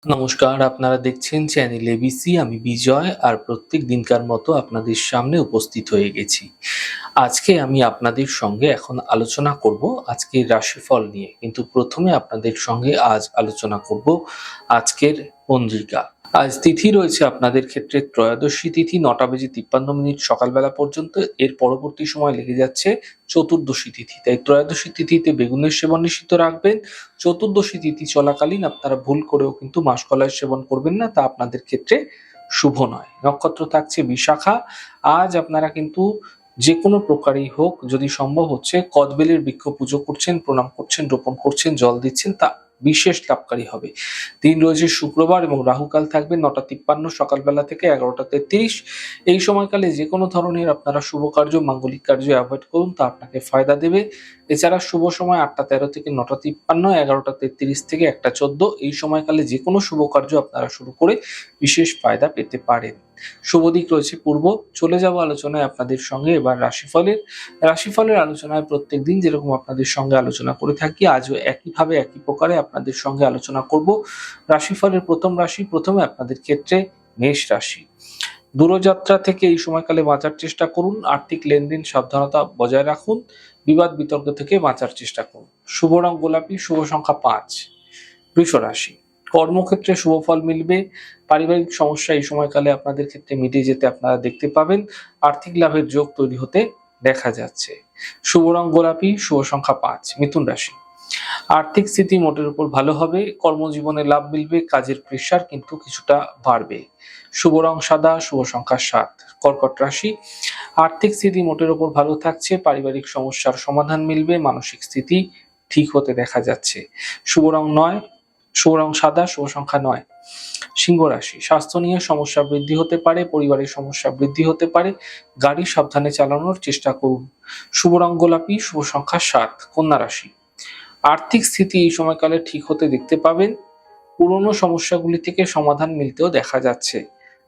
নমস্কার, আপনারা দেখছেন চ্যানেল এবিসি। আমি বিজয় আর প্রত্যেক দিনকার মতো আপনাদের সামনে উপস্থিত হয়ে গেছি। আজকে আমি আপনাদের সঙ্গে এখন আলোচনা করব আজকের রাশিফল নিয়ে। কিন্তু প্রথমে আপনাদের সঙ্গে আজ আলোচনা করব আজকের পঞ্জিকা। আজ তিথি রয়েছে আপনাদের ক্ষেত্রে ত্রয়োদশী তিথি ৯টা বেজে ৫৩ মিনিট সকালবেলা পর্যন্ত। এর পরবর্তী সময় লেগে যাচ্ছে চতুর্দশী তিথি। তাই ত্রয়োদশী তিথিতে বেগুনের সেবন নিষিদ্ধ রাখবেন। চতুর্দশী তিথি চলাকালীন আপনারা ভুল করেও কিন্তু মাসকলাই সেবন করবেন না, তা আপনাদের ক্ষেত্রে শুভ নয়। নক্ষত্র থাকছে বিশাখা। আজ আপনারা কিন্তু যে কোনো প্রকারেই হোক, যদি সম্ভব হচ্ছে কদবেলের বৃক্ষ পুজো করছেন, প্রণাম করছেন, রোপণ করছেন, জল দিচ্ছেন, তা বিশেষ লাভকারী হবে। দিন রয়েছে শুক্রবার এবং রাহুকাল থাকবে ৯টা ৫৩ সকালবেলা থেকে ১১টা ৩৩। এই সময়কালে যে কোনো ধরনের আপনারা শুভ কার্য, মাঙ্গলিক কার্য অ্যাভয়েড করুন, তা আপনাকে ফায়দা দেবে। এছাড়া শুভ সময় ৮টা ১৩ থেকে ৯টা ৫৩, ১১টা ৩৩ থেকে ১টা ১৪। এই সময়কালে যে কোনো শুভ কার্য আপনারা শুরু করে বিশেষ ফায়দা পেতে পারেন। শুভ দিক রয়েছে পূর্ব। চলে যাব আলোচনায় আপনাদের সঙ্গে এবার রাশিফলের আলোচনায় প্রত্যেকদিন যেরকম আপনাদের সঙ্গে আলোচনা করে থাকি, আজও একইভাবে একই প্রকারে আপনাদের সঙ্গে আলোচনা করব। রাশিফলের প্রথম রাশি, প্রথমে আপনাদের ক্ষেত্রে মেষ রাশি। দূরযাত্রা থেকে এই সময়কালে বাঁচার চেষ্টা করুন। আর্থিক লেনদেন সাবধানতা বজায় রাখুন। বিবাদ বিতর্ক থেকে বাঁচার চেষ্টা করুন। শুভ রং গোলাপি, শুভ সংখ্যা ৫। বৃষ রাশি। কর্মক্ষেত্রে শুভ ফল মিলবে। পারিবারিক সমস্যা এই সময়কালে আপনাদের ক্ষেত্রে মিটে যেতে আপনারা দেখতে পাবেন। আর্থিক লাভের যোগ তৈরি হতে দেখা যাচ্ছে। শুভ রং গোলাপি, শুভ সংখ্যা ৫। মিথুন রাশি। আর্থিক স্থিতি মোটের উপর ভালো হবে। কর্মজীবনে লাভ মিলবে। কাজের প্রেশার কিন্তু কিছুটা বাড়বে। শুভ রং সাদা, শুভ সংখ্যা ৭। কর্কট রাশি। আর্থিক স্থিতি মোটের উপর ভালো থাকছে। পারিবারিক সমস্যার সমাধান মিলবে। মানসিক স্থিতি ঠিক হতে দেখা যাচ্ছে। শুভ রং ৯, শুভ রং সাদা, শুভ সংখ্যা ৯। সিংহ রাশি। স্বাস্থ্য নিয়ে সমস্যা বৃদ্ধি হতে পারে। পরিবারের সমস্যা বৃদ্ধি হতে পারে। গাড়ি সাবধানে চালানোর চেষ্টা করুন। শুভ রং গোলাপি, শুভ সংখ্যা ৭। কন্যা রাশি। আর্থিক স্থিতি এই সময়কালে ঠিক হতে দেখতে পাবেন। পুরনো সমস্যাগুলি থেকে সমাধান মিলতেও দেখা যাচ্ছে।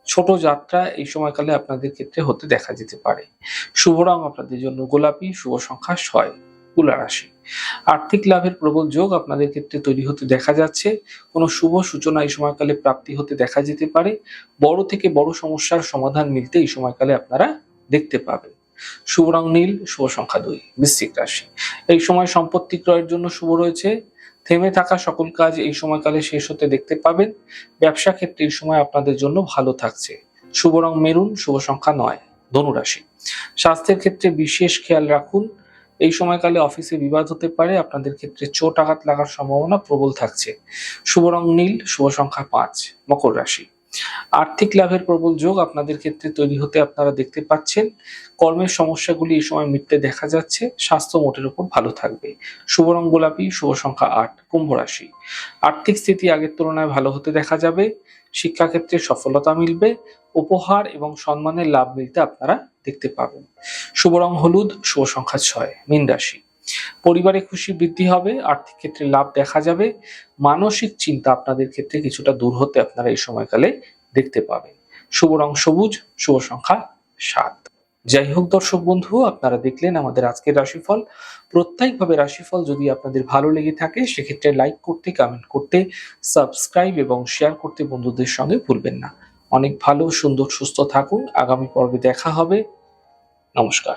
ছোট যাত্রা এই সময়কালে আপনাদের ক্ষেত্রে হতে দেখা যেতে পারে। শুভ রং আপনাদের জন্য গোলাপি, শুভ সংখ্যা ৬। তুলা রাশি। আর্থিক লাভের প্রবল যোগ আপনাদের ক্ষেত্রে তৈরি হতে দেখা যাচ্ছে। কোনো শুভ সূচনা এই সময়কালে প্রাপ্তি হতে দেখা যেতে পারে। বড় থেকে বড় সমস্যার সমাধান মিলতে এই সময়কালে আপনারা দেখতে পাবেন। শুভ রং নীল, শুভ সংখ্যা ২। বৃশ্চিক রাশি। এই সময় সম্পত্তি ক্রয়ের জন্য শুভ রয়েছে। থেমে থাকা সকল কাজ এই সময়কালে শেষ হতে দেখতে পাবেন। ব্যবসা ক্ষেত্রে এই সময় আপনাদের জন্য ভালো থাকছে। শুভ রং মেরুন, শুভ সংখ্যা ৯। ধনু রাশি। স্বাস্থ্যের ক্ষেত্রে বিশেষ খেয়াল রাখুন। এই সময়কালে অফিসে বিবাদ হতে পারে। আপনাদের ক্ষেত্রে চোট আঘাত লাগার সম্ভাবনা প্রবল থাকছে। শুভ রং নীল, শুভ সংখ্যা ৫। মকর রাশি। আর্থিক লাভের প্রবল যোগ আপনাদের ক্ষেত্রে তৈরি হতে আপনারা দেখতে পাচ্ছেন। কর্মের সমস্যাগুলি এই সময় মিটতে দেখা যাচ্ছে। স্বাস্থ্য মোটের উপর ভালো থাকবে। শুভ রং গোলাপি, শুভ সংখ্যা ৮। কুম্ভ রাশি। আর্থিক স্থিতি আগের তুলনায় ভালো হতে দেখা যাবে। শিক্ষাক্ষেত্রে সফলতা মিলবে। উপহার এবং সম্মানের লাভ মিলতে আপনারা দেখতে পাবেন। শুভ রং হলুদ, শুভ সংখ্যা ৬। মীন রাশি। পরিবারে খুশি বৃদ্ধি হবে। আর্থিক ক্ষেত্রে লাভ দেখা যাবে। মানসিক চিন্তা আপনাদের ক্ষেত্রে কিছুটা দূর হতে আপনারা এই সময়কালে দেখতে পাবেন। শুভ রং সবুজ, শুভ সংখ্যা ৭। যাই হোক দর্শক বন্ধু, আপনারা দেখলেন আমাদের আজকের রাশিফল। প্রত্যেকভাবে রাশিফল যদি আপনাদের ভালো লেগে থাকে, সেক্ষেত্রে লাইক করতে, কমেন্ট করতে, সাবস্ক্রাইব এবং শেয়ার করতে বন্ধুদের সঙ্গে ভুলবেন না। অনেক ভালো, সুন্দর, সুস্থ থাকুন। আগামী পর্বে দেখা হবে। নমস্কার।